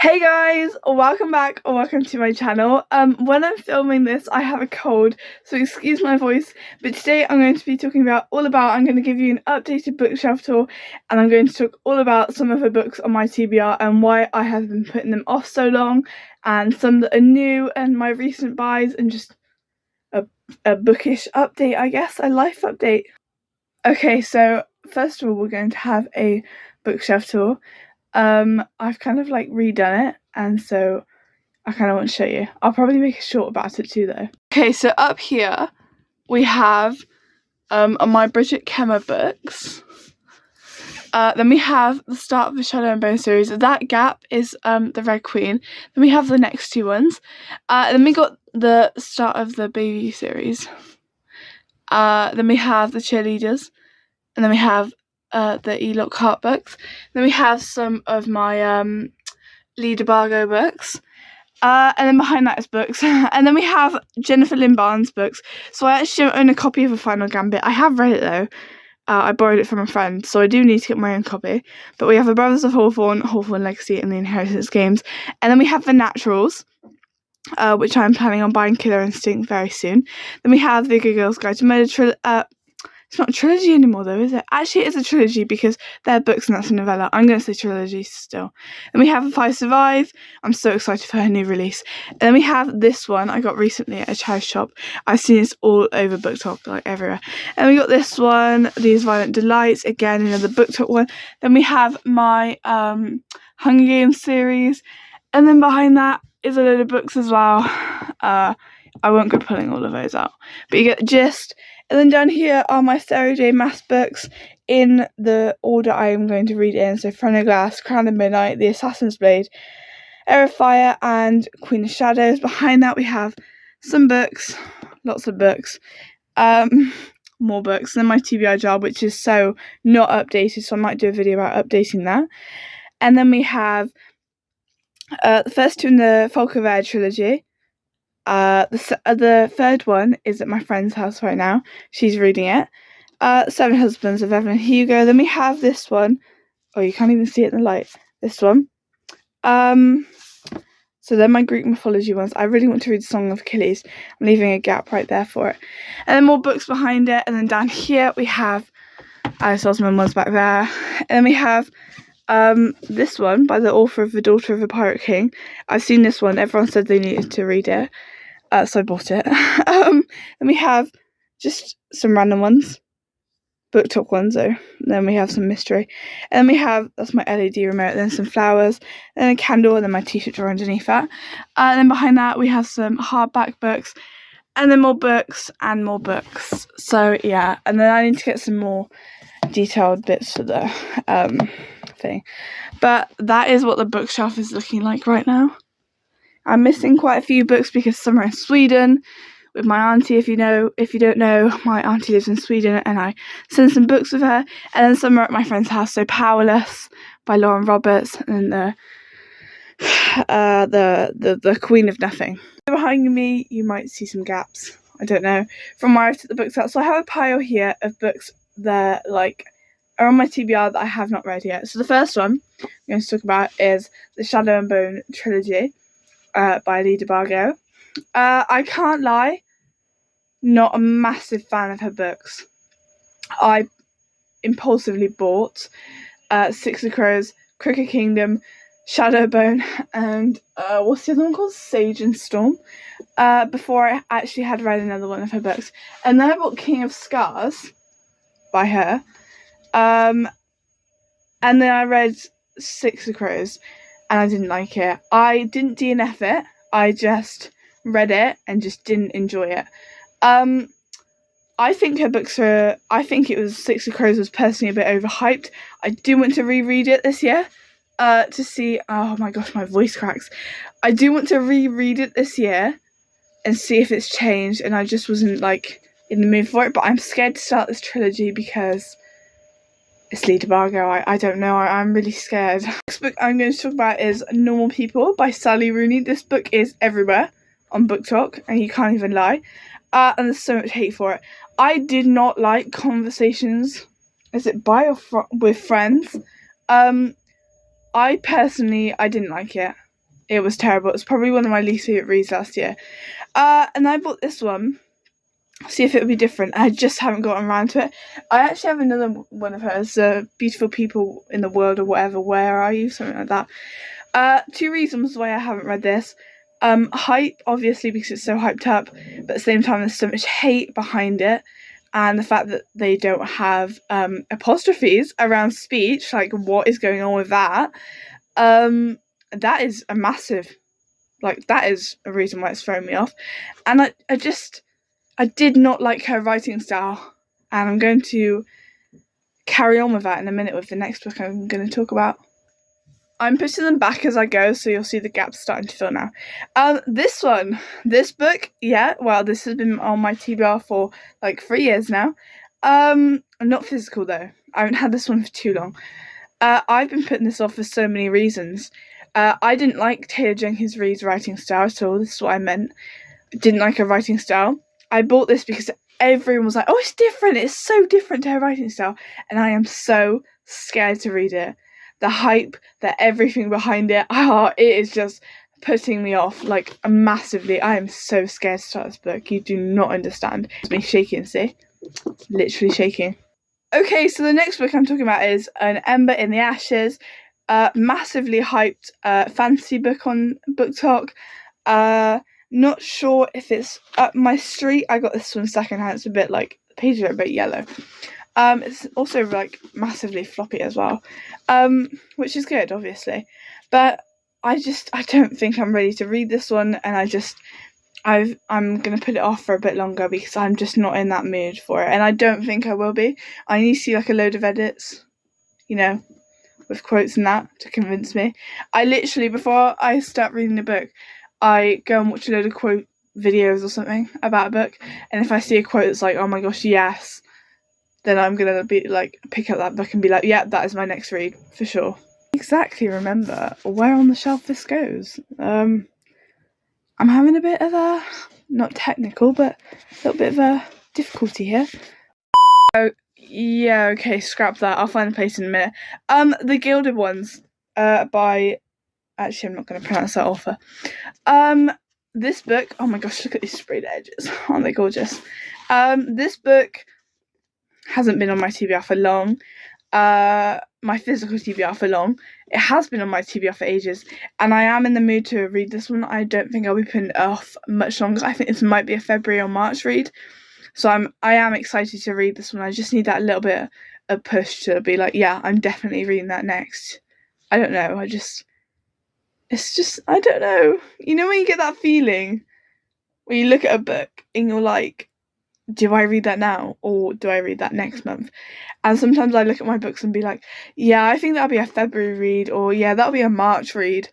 Hey guys, welcome back or welcome to my channel. When I'm filming this, I have a cold, so excuse my voice, but today I'm going to be talking I'm going to give you an updated bookshelf tour, and I'm going to talk all about some of the books on my TBR and why I have been putting them off so long, and some that are new and my recent buys, and just a bookish update, I guess, a life update. Okay, so first of all, we're going to have a bookshelf tour. I've kind of redone it, and so I kind of want to show you. I'll probably make a short about it too, though. Okay, so up here we have my Bridget Kemmer books. Then we have the start of the Shadow and Bone series. That gap is the Red Queen. Then we have the next two ones. Then we got the start of the Baby series. Then we have the Cheerleaders, and then we have the E. Lockhart books. Then we have some of my Lee DeBargo books. And then behind that is books. And then we have Jennifer Lynn Barnes books. So I actually don't own a copy of The Final Gambit. I have read it though. I borrowed it from a friend, so I do need to get my own copy. But we have The Brothers of Hawthorne, Hawthorne Legacy, and The Inheritance Games. And then we have The Naturals, which I'm planning on buying Killer Instinct very soon. Then we have The Good Girls Guide to Murder It's not a trilogy anymore though, is it? Actually, it is a trilogy because they're books and that's a novella. I'm going to say trilogy still. Then we have If I Survive. I'm so excited for her new release. And then we have this one I got recently at a charity shop. I've seen this all over BookTok, like everywhere. And we got this one, These Violent Delights. Again, another BookTok one. Then we have my Hunger Games series. And then behind that is a load of books as well. I won't go pulling all of those out. But you get the gist. And then down here are my Sarah J. Maas books in the order I am going to read in. So Throne of Glass, Crown of Midnight, The Assassin's Blade, Heir of Fire, and Queen of Shadows. Behind that we have some books, lots of books, more books, and then my TBR jar, which is so not updated, so I might do a video about updating that. And then we have the first two in the Folk of Air trilogy. The third one is at my friend's house right now. She's reading it. Seven Husbands of Evelyn Hugo. Then we have this one. Oh, you can't even see it in the light. This one. So they're my Greek mythology ones. I really want to read the Song of Achilles. I'm leaving a gap right there for it. And then more books behind it. And then down here we have Alice Osman ones back there. And then we have this one by the author of The Daughter of a Pirate King. I've seen this one. Everyone said they needed to read it. So I bought it. Then we have just some random ones. BookTok ones though. Then we have some mystery. And then we have, that's my LED remote, then some flowers, then a candle, and then my t-shirt drawer underneath that. And then behind that we have some hardback books, and then more books and more books. So yeah, and then I need to get some more detailed bits for the thing. But that is what the bookshelf is looking like right now. I'm missing quite a few books because some are in Sweden with my auntie. If you don't know, my auntie lives in Sweden and I send some books with her. And then some are at my friend's house. So Powerless by Lauren Roberts, and the Queen of Nothing. Behind me, you might see some gaps. I don't know from where I took the books out. So I have a pile here of books that are on my TBR that I have not read yet. So the first one I'm going to talk about is the Shadow and Bone trilogy. By Lee DeBargo. I can't lie, not a massive fan of her books. I impulsively bought Six of Crows, Crooked Kingdom, Shadowbone, and what's the other one called? Sage and Storm, before I actually had read another one of her books. And then I bought King of Scars by her, and then I read Six of Crows, and I didn't like it. I didn't DNF it. I just read it and just didn't enjoy it. I think it was Six of Crows was personally a bit overhyped. I do want to reread it this year to see. Oh my gosh, my voice cracks. I do want to reread it this year and see if it's changed. And I just wasn't in the mood for it. But I'm scared to start this trilogy because it's Lee DeBargo. I don't know. I'm really scared. Next book I'm going to talk about is Normal People by Sally Rooney. This book is everywhere on BookTok, and you can't even lie. And there's so much hate for it. I did not like Conversations. Is it by or with Friends? I didn't like it. It was terrible. It was probably one of my least favourite reads last year. And I bought this one, see if it would be different. I just haven't gotten around to it. I actually have another one of hers, Beautiful People in the World or whatever, Where Are You? Something like that. 2 reasons why I haven't read this. Hype, obviously, because it's so hyped up, but at the same time there's so much hate behind it, and the fact that they don't have apostrophes around speech, like what is going on with that? That is a massive, like, that is a reason why it's thrown me off. And I did not like her writing style, and I'm going to carry on with that in a minute with the next book I'm going to talk about. I'm putting them back as I go, so you'll see the gaps starting to fill now. This book, yeah, well, this has been on my TBR for like 3 years now. Not physical though. I haven't had this one for too long. I've been putting this off for so many reasons. I didn't like Taylor Jenkins Reid's writing style at all. This is what I meant. Didn't like her writing style. I bought this because everyone was like, oh, it's different. It's so different to her writing style. And I am so scared to read it. The hype, everything behind it, it is just putting me off, like, massively. I am so scared to start this book. You do not understand. It's me shaking, see? Literally shaking. Okay, so the next book I'm talking about is An Ember in the Ashes. Massively hyped fantasy book on BookTok. Not sure if it's up my street. I got this one secondhand. It's a bit like, the pages are a bit yellow. It's also like massively floppy as well, which is good, obviously. But I don't think I'm ready to read this one, and I'm gonna put it off for a bit longer because I'm just not in that mood for it, and I don't think I will be. I need to see like a load of edits, with quotes and that to convince me. I literally, before I start reading the book, I go and watch a load of quote videos or something about a book, and if I see a quote that's like, oh my gosh, yes, then I'm gonna be like, pick up that book and be like, yeah, that is my next read for sure. Exactly remember where on the shelf this goes. I'm having a bit of a, not technical, but a little bit of a difficulty here. Oh yeah, okay, scrap that. I'll find the place in a minute. The Gilded Ones, by, actually I'm not gonna pronounce that author. This book, oh my gosh, look at these sprayed edges. Aren't they gorgeous? This book hasn't been on my TBR for long. My physical TBR for long. It has been on my TBR for ages, and I am in the mood to read this one. I don't think I'll be putting it off much longer. I think this might be a February or March read, so I am excited to read this one. I just need that little bit of push to be like, yeah, I'm definitely reading that next. I don't know. It's just, I don't know. You know when you get that feeling when you look at a book and you're like, do I read that now or do I read that next month? And sometimes I look at my books and be like, yeah, I think that'll be a February read, or yeah, that'll be a March read.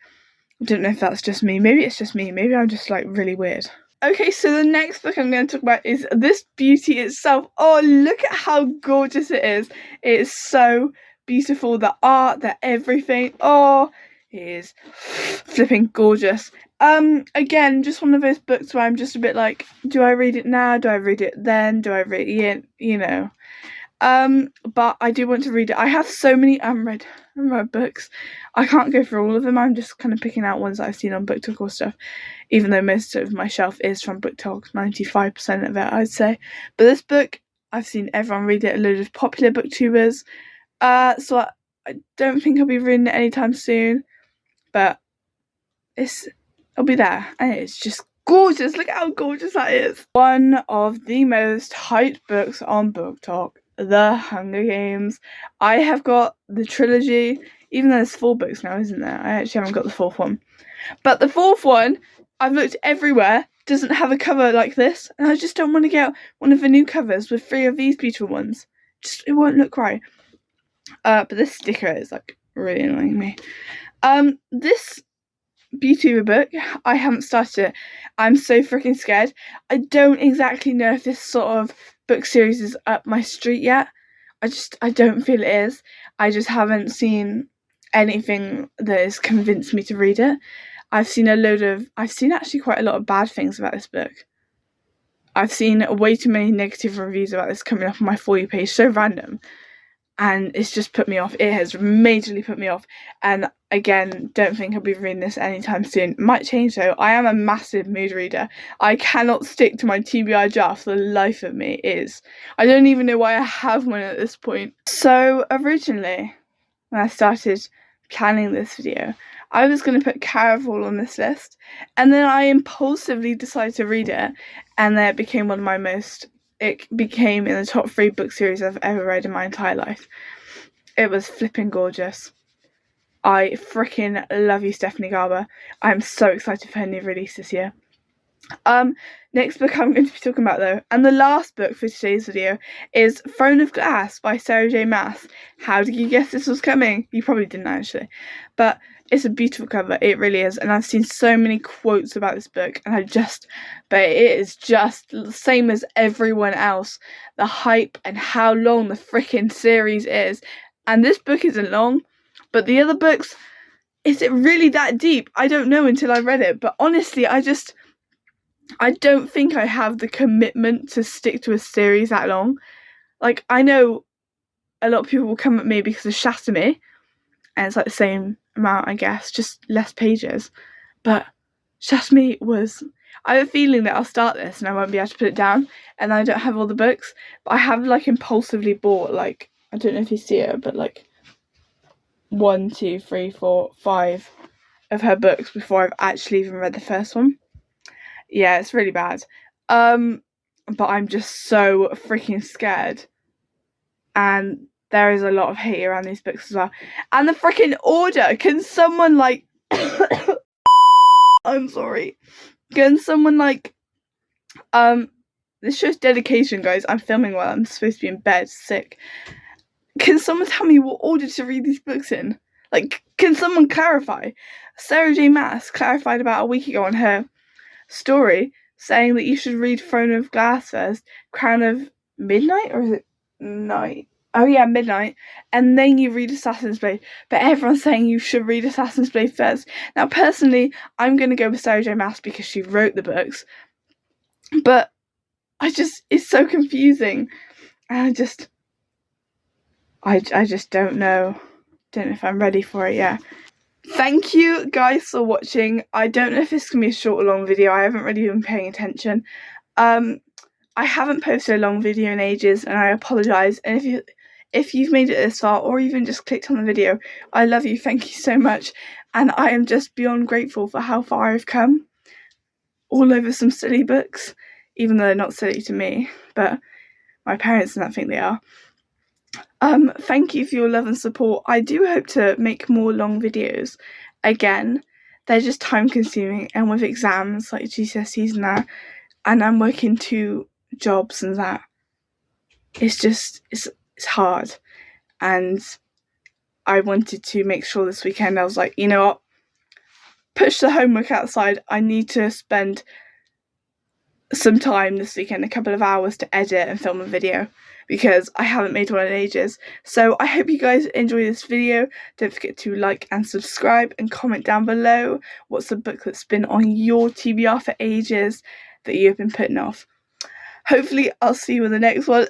I don't know if that's just me. Maybe it's just me. Maybe I'm just like really weird. Okay, so the next book I'm going to talk about is This Beauty Itself. Oh, look at how gorgeous it is. It is so beautiful. The art, the everything. Oh, it is flipping gorgeous. Again, just one of those books where I'm just a bit like, do I read it now? Do I read it then? Do I read it? But I do want to read it. I have so many unread books. I can't go through all of them. I'm just kind of picking out ones that I've seen on BookTok or stuff, even though most of my shelf is from BookTok, 95% of it, I'd say. But this book, I've seen everyone read it, a load of popular booktubers. So I don't think I'll be reading it anytime soon, but it'll be there, and it's just gorgeous. Look at how gorgeous that is. One of the most hyped books on BookTok, The Hunger Games. I have got the trilogy, even though there's 4 books now, isn't there? I actually haven't got the 4th one. But the 4th one, I've looked everywhere, doesn't have a cover like this, and I just don't want to get one of the new covers with 3 of these beautiful ones. Just, it won't look right. But this sticker is like really annoying me. This beauty of a book, I haven't started it. I'm so freaking scared. I don't exactly know if this sort of book series is up my street yet. I don't feel it is. I just haven't seen anything that has convinced me to read it. I've seen actually quite a lot of bad things about this book. I've seen way too many negative reviews about this coming up on my For You page, so random. And it's just put me off. It has majorly put me off. And again, don't think I'll be reading this anytime soon. Might change though. I am a massive mood reader. I cannot stick to my TBR jar for the life of me. I don't even know why I have one at this point. So originally, when I started planning this video, I was going to put Caraval on this list, and then I impulsively decided to read it, and then it became it became in the top 3 book series I've ever read in my entire life. It was flipping gorgeous. I freaking love you, Stephanie Garber. I'm so excited for her new release this year. Next book I'm going to be talking about though, and the last book for today's video, is Throne of Glass by Sarah J Maas. How did you guess this was coming? You probably didn't actually, but it's a beautiful cover, it really is, and I've seen so many quotes about this book, and but it is just the same as everyone else, the hype and how long the freaking series is. And this book isn't long, but the other books, is it really that deep? I don't know until I read it, but honestly, I don't think I have the commitment to stick to a series that long. Like, I know a lot of people will come at me because of Shatami, and it's like the same amount, I guess, just less pages. But Shatami I have a feeling that I'll start this and I won't be able to put it down, and I don't have all the books, but I have like impulsively bought, like, I don't know if you see it, but like 1, 2, 3, 4, 5 of her books before I've actually even read the first one. Yeah, it's really bad. But I'm just so freaking scared. And there is a lot of hate around these books as well. And the freaking order! Can someone like I'm sorry. Can someone like this shows dedication, guys. I'm filming while I'm supposed to be in bed, sick. Can someone tell me what order to read these books in? Like, can someone clarify? Sarah J Maas clarified about a week ago on her story, saying that you should read Throne of Glass first, Crown of Midnight, or is it Night? Oh yeah, Midnight, and then you read Assassin's Blade. But everyone's saying you should read Assassin's Blade first. Now, personally, I'm going to go with Sarah J Maas because she wrote the books. But it's so confusing. And I just don't know. Don't know if I'm ready for it yet. Thank you guys for watching. I don't know if this can be a short or long video. I haven't really been paying attention. I haven't posted a long video in ages, and I apologise. And if you've made it this far, or even just clicked on the video, I love you. Thank you so much. And I am just beyond grateful for how far I've come. All over some silly books, even though they're not silly to me, but my parents don't think they are. Thank you for your love and support. I do hope to make more long videos. Again, they're just time consuming, and with exams like GCSEs and I'm working 2 jobs and that, it's hard. And I wanted to make sure this weekend I was like, you know what, push the homework outside. I need to spend some time this weekend, a couple of hours, to edit and film a video, because I haven't made one in ages. So I hope you guys enjoy this video. Don't forget to like and subscribe, and comment down below what's the book that's been on your TBR for ages that you've been putting off. Hopefully I'll see you in the next one.